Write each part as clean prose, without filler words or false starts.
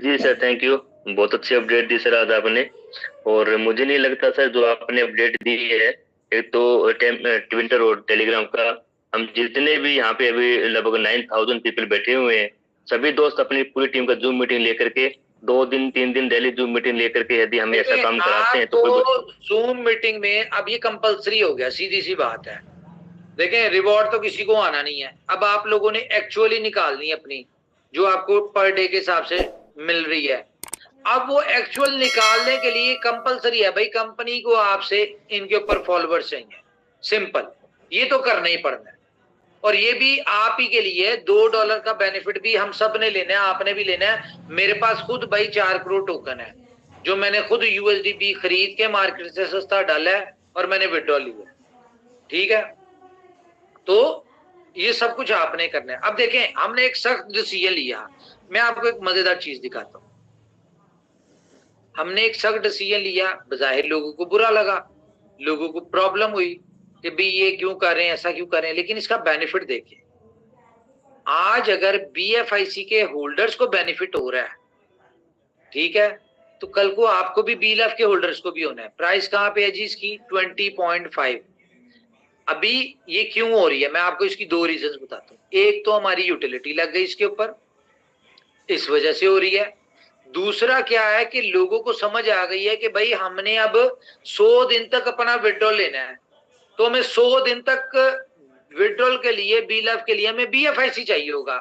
Ji sir, thank you. बहुत अच्छी update दी sir आज आपने। और मुझे नहीं लगता सर जो आपने अपडेट दी है, एक तो ट्विटर और टेलीग्राम का, हम जितने भी यहाँ पे अभी लगभग 9,000 पीपल बैठे हुए हैं, सभी दोस्त अपनी पूरी टीम का जूम मीटिंग लेकर के 2 दिन 3 दिन डेली जूम मीटिंग लेकर के यदि हम ऐसा देखिए काम कराते हैं तो कोई आपको जूम मीटिंग में अब ये कंपलसरी हो गया, सीधी सी बात है। देखें, रिवॉर्ड तो किसी को आना नहीं है, अब आप लोगों ने एक्चुअली निकालनी है अपनी, जो आपको पर डे के हिसाब से मिल रही है। अब वो एक्चुअल निकालने के लिए कंपलसरी है भाई, कंपनी को आपसे इनके ऊपर फॉलोवर्स चाहिए, सिंपल। ये तो करना ही पड़ना है। और ये भी आप ही के लिए $2 का बेनिफिट भी हम सब ने लेना है, आपने भी लेना है। मेरे पास खुद भाई 4 करोड़ टोकन है, जो मैंने खुद यूएसडीपी खरीद के मार्केट से सस्ता डाला है और मैंने विड्रॉ लिया। ठीक है, तो ये सब कुछ आपने करना है। अब देखें, हमने एक सख्त डिसीजन लिया। मैं आपको एक मजेदार चीज दिखाता हूं। हमने एक सख्त डिसीजन लिया, बजाहिर लोगों को बुरा लगा, लोगों को प्रॉब्लम हुई कि भाई ये क्यों कर रहे हैं, ऐसा क्यों कर रहे हैं, लेकिन इसका बेनिफिट देखिए। आज अगर बीएफआईसी के होल्डर्स को बेनिफिट हो रहा है, ठीक है, तो कल को आपको भी बीएलएफ के होल्डर्स को भी होना है। प्राइस कहां पे है जी इसकी? 20.5। अभी ये क्यों हो रही है, मैं आपको इसकी 2 रीजंस बताता हूं। एक तो हमारी यूटिलिटी लग गई इसके ऊपर, इस वजह से हो रही है। दूसरा क्या है कि लोगों को समझ आ गई है कि भाई हमने अब 100 दिन तक अपना विड्रॉल लेना है, तो हमें 100 दिन तक विड्रॉल के लिए, बीएलएफ के लिए हमें बीएफआईसी चाहिए होगा।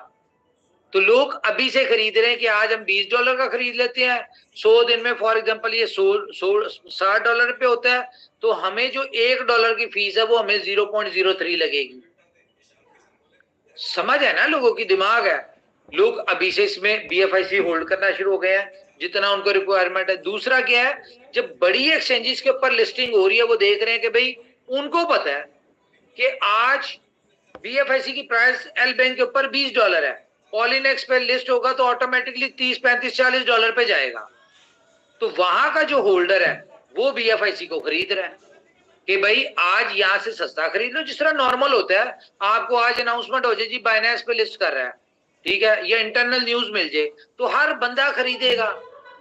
तो लोग अभी से खरीद रहे हैं कि आज हम $20 का खरीद लेते हैं, 100 दिन में फॉर एग्जांपल ये $60 पे होता है, तो हमें जो $1 की फीस है वो हमें 0.03 लगेगी। समझ है ना, लोगों की दिमाग है। लोग अभी से इसमें बीएफआईसी होल्ड करना शुरू हो गए हैं, जितना उनको रिक्वायरमेंट है। दूसरा क्या है, जब बड़ी एक्सचेंजेस के ऊपर लिस्टिंग हो रही है, वो देख रहे हैं कि भाई उनको पता है कि आज बीएफआईसी की प्राइस एल बैंक के ऊपर $20 है, पॉलीनेक्स पे लिस्ट होगा तो ऑटोमेटिकली 30 35 $40 पे जाएगा। तो वहां का जो होल्डर है वो बीएफआईसी को खरीद रहा है कि भाई आज यहां से सस्ता खरीद लो। जिस तरह नॉर्मल होता है, आपको आज अनाउंसमेंट हो जाए जी बाइनेंस पे लिस्ट कर रहा है, ठीक है, या इंटरनल न्यूज मिल जाए, तो हर बंदा खरीदेगा,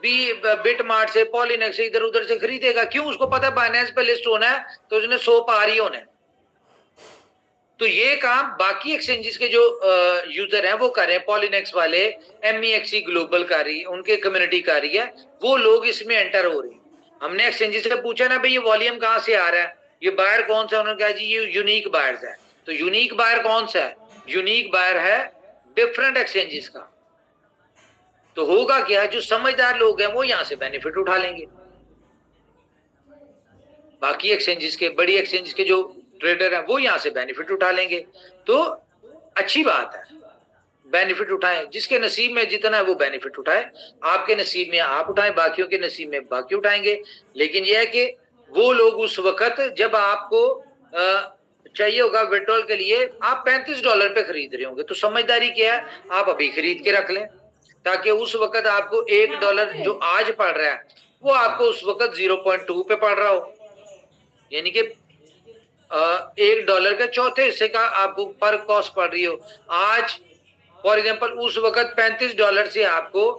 बी बिट मार्ट से, पॉलीनेक्स से, इधर उधर से खरीदेगा। क्यों? उसको पता है बाइनेंस पे लिस्ट होना है तो उसने 100 पार ही होना है। तो ये काम बाकी एक्सचेंजेस के जो यूजर हैं वो कर रहे हैं, पॉलीनेक्स वाले, एमईएक्सी ग्लोबल कर रही है, उनके कम्युनिटी कर रही है, वो लोग इसमें एंटर हो रहे हैं। हमने एक्सचेंजेस से पूछा ना भाई ये वॉल्यूम कहां से आ रहा है, ये बायर कौन सा है, उन्होंने कहा जी ये यूनिक बायर्स है। तो यूनिक बायर कौन सा है? यूनिक बायर है डिफरेंट एक्सचेंजेस का। तो होगा क्या, जो समझदार लोग हैं वो यहां से बेनिफिट उठा लेंगे, बाकी एक्सचेंजेस के, बड़ी एक्सचेंजेस के जो ट्रेडर हैं वो यहां से बेनिफिट उठा लेंगे। तो अच्छी बात है, बेनिफिट उठाएं, जिसके नसीब में जितना है वो बेनिफिट उठाए। आपके नसीब में आप उठाएं, बाकियों के नसीब में बाकी उठाएंगे। लेकिन यह है कि वो लोग उस वक्त जब आपको चाहिए होगा विड्रॉल के लिए, आप $35 पे खरीद रहे होंगे, तो समझदारी क्या है, आप अभी खरीद के रख लें, ताकि उस वक्त आपको $1 जो आज पड़ रहा है वो आपको उस वक्त 0.2 पे पड़ रहा हो, यानी कि $1 के चौथे हिस्से का आपको पर कॉस्ट पड़ रही हो। आज फॉर एग्जांपल उस वक्त $35 से आपको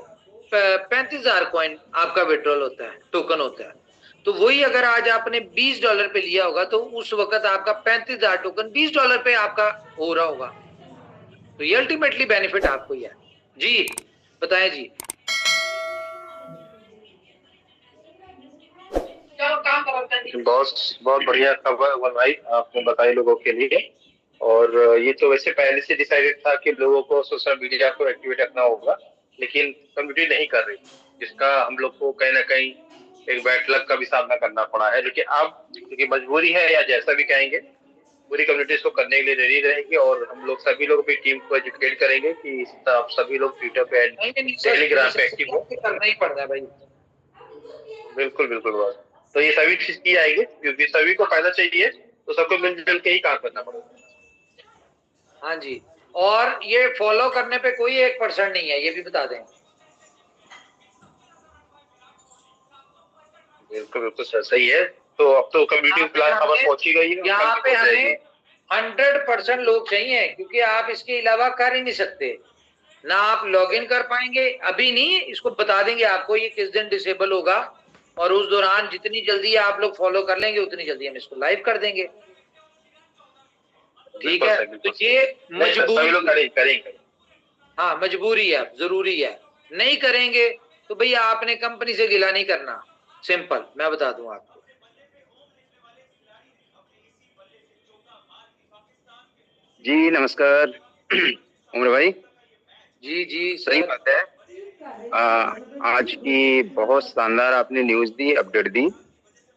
35,000 कॉइन आपका विड्रॉल होता है, टोकन होता है। तो वही अगर आज आपने $20 पे लिया होगा तो उस वक्त आपका 35,000 टोकन $20 पे आपका हो रहा होगा। तो ये अल्टीमेटली बेनिफिट आपको ही है। जी बताएं जी। बहुत बहुत बढ़िया खबर अमन भाई आपने बताई लोगों के लिए। और ये तो वैसे पहले से डिसाइडेड था कि लोगों को सोशल मीडिया को एक्टिवेट रखना होगा, लेकिन कम्युनिटी नहीं कर रही, जिसका हम लोग को कहीं ना कहीं एक बैड लक का भी सामना करना पड़ा है। लेकिन अब क्योंकि मजबूरी है या जैसा भी कहेंगे, पूरी कम्युनिटी इसको करने के लिए रेडी रहेगी और हम लोग सभी लोग अपनी टीम को एजुकेट करेंगे कि आप सभी लोग ट्विटर पे, टेलीग्राम पे एक्टिव हो। करना ही पड़ता है भाई। बिल्कुल बिल्कुल बॉस। तो ये सभी चीज की आएगी क्योंकि सभी को फायदा चाहिए, तो सबको मिलजुल के ही काम करना पड़ेगा। हाँ जी, और ये फॉलो करने पे कोई 1% नहीं है, ये भी बता दें। बिल्कुल बिल्कुल सर, सही है। तो अब तो कम्युनिटी प्लान खबर पहुंची गई है, यहाँ पे हमें 100% लोग चाहिए, क्योंकि आप इसके अलावा कर ही नहीं सकते। ना आप लॉगिन कर पाएंगे, अभी नहीं, इसको बता देंगे आपको ये किस दिन डिसेबल होगा, और उस दौरान जितनी जल्दी आप लोग फॉलो कर लेंगे उतनी जल्दी हम इसको लाइव कर देंगे। ठीक है, तो ये मजबूरी, करेंगे। हाँ मजबूरी है, जरूरी है, नहीं करेंगे तो भैया आपने कंपनी से गिला नहीं करना, सिंपल मैं बता दूं आपको। जी नमस्कार उमर भाई। जी जी सही सर। बात है। आज की बहुत शानदार आपने न्यूज़ दी, अपडेट दी,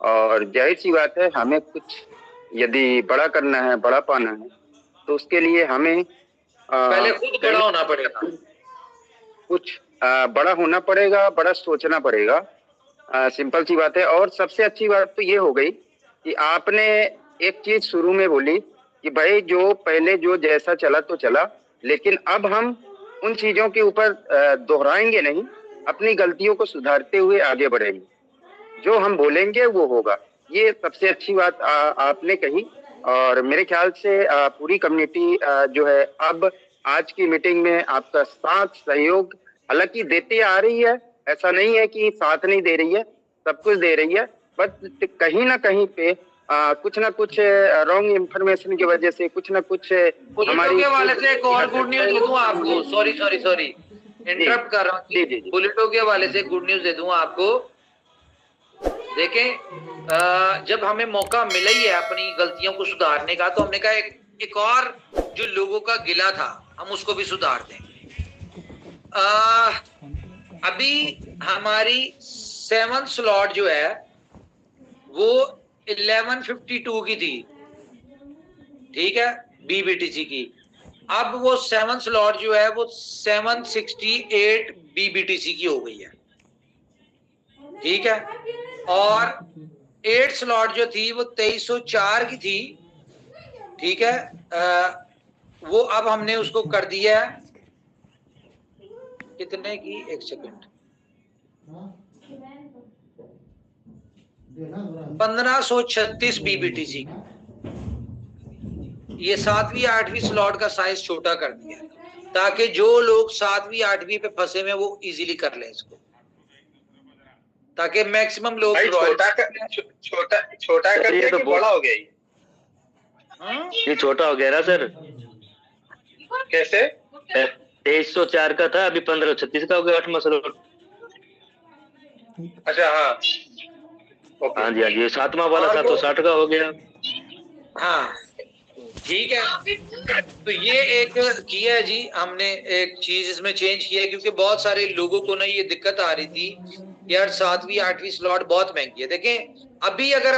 और जाहिर सी बात है हमें कुछ यदि बड़ा करना है, बड़ा पाना है, तो उसके लिए हमें पहले खुद बड़ा होना पड़ेगा, कुछ बड़ा होना पड़ेगा, बड़ा सोचना पड़ेगा। सिंपल सी बात है। और सबसे अच्छी बात तो ये हो गई कि आपने एक चीज शुरू में बोली कि भाई जो पहले जो जैसा चला तो चला, लेकिन अब हम उन चीजों के ऊपर दोहराएंगे नहीं, अपनी गलतियों को सुधारते हुए आगे बढ़ेंगे। जो हम बोलेंगे वो होगा। ये सबसे अच्छी बात आपने कही। और मेरे ख्याल से पूरी कम्युनिटी जो है अब आज की मीटिंग में आपका साथ सहयोग हालांकि देती आ रही है, ऐसा नहीं है कि साथ नहीं दे रही है, सब कुछ दे रही है, बट कहीं ना कहीं पे कुछ ना कुछ रॉन्ग इंफॉर्मेशन की वजह से कुछ ना कुछ बुलेटो के वाले से एक और गुड न्यूज दे दूं आपको, सॉरी इंटरप्ट कर रहा हूँ, बुलेटो के वाले से गुड न्यूज दे दूं आपको। देखें, जब हमें मौका मिला ही है अपनी गलतियों को सुधारने का, तो हमने कहा एक और जो लोगों का गिला था हम उसको भी सुधार दें। अभी हमारी 7 स्लॉट जो है वो 1152 की थी, ठीक है, बीबीटीसी की। अब वो 7 स्लॉट जो है वो 768 बीबीटीसी की हो गई है, ठीक है। और 8 स्लॉट जो थी वो 2304 की थी, ठीक है। वो अब हमने उसको कर दिया है कितने की, एक सेकंड, 1536 बीबीटीसी की। ये 7वीं 8वीं स्लॉट का साइज छोटा कर दिया ताकि जो लोग 7वीं 8वीं पे फंसे में वो इजीली कर लें इसको, ताकि मैक्सिमम लोग छोटा कर दिया तो बड़ा हो गया ये छोटा हो गया ना सर। कैसे? 2304 का था, अभी 1536 का हो गया 8वां स्लॉट। अच्छा हाँ हाँ जी हाँ जी, 7वां वाला 760 का हो गया। हाँ ठीक है, तो ये एक किया है जी हमने, एक चीज इसमें चेंज किया है, क्योंकि बहुत सारे लोगों को ना ये दिक्कत आ रही थी यार 7वीं 8वीं स्लॉट बहुत महंगी है। देखें अभी अगर